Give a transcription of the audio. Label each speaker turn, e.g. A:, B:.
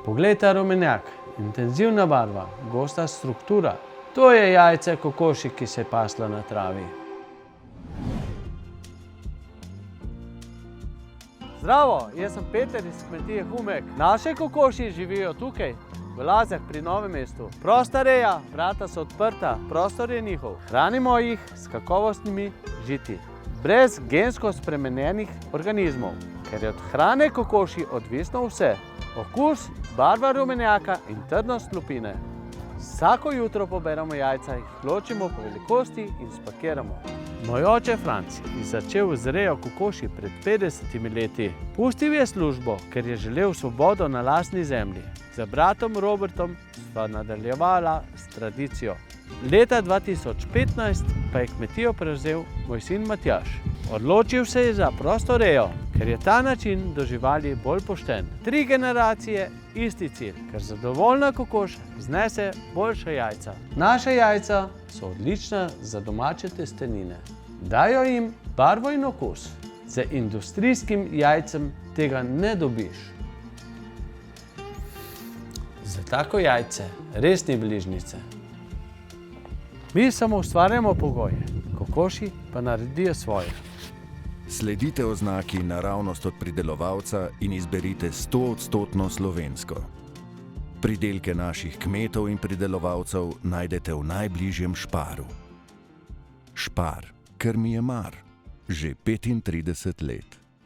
A: Poglejte rumenjak, intenzivna barva, gosta struktura. To je jajce kokoši, ki se je pasla na travi. Zdravo, jaz sem Peter iz kmetije Humek. Naše kokoši živijo tukaj, v Lazah pri Novem mestu. Prosta reja, vrata so odprta, prostor je njihov. Hranimo jih s kakovostnimi žiti, brez gensko spremenjenih organizmov, ker je od hrane kokoši odvisno vse. Okus, barva rumenjaka in trdnost lupine. Vsako jutro poberemo jajca, jih ločimo po velikosti in spakiramo. Moj oče Franc je začel z rejo kokoši pred 50 leti. Pustil je službo, ker je želel svobodo na lastni zemlji. Z bratom Robertom sva nadaljevala s tradicijo. Leta 2015 pa je kmetijo prevzel moj sin Matjaž. Odločil se je za prosto rejo, ker je ta način do živali bolj pošten. 3 generacije, isti cilj, ker zadovoljna kokoš znese boljše jajca. Naša jajca so odlična za domače testenine. Dajo jim barvo in okus. Z industrijskim jajcem tega ne dobiš. Za tako jajce res ni bližnjice. Mi samo ustvarjamo pogoje, kokoši pa naredijo svoje.
B: Sledite oznaki naravnost od pridelovalca in izberite 100% slovensko. Pridelke naših kmetov in pridelovalcev najdete v najbližjem Šparu. Špar, ker mi je mar, že 35 let.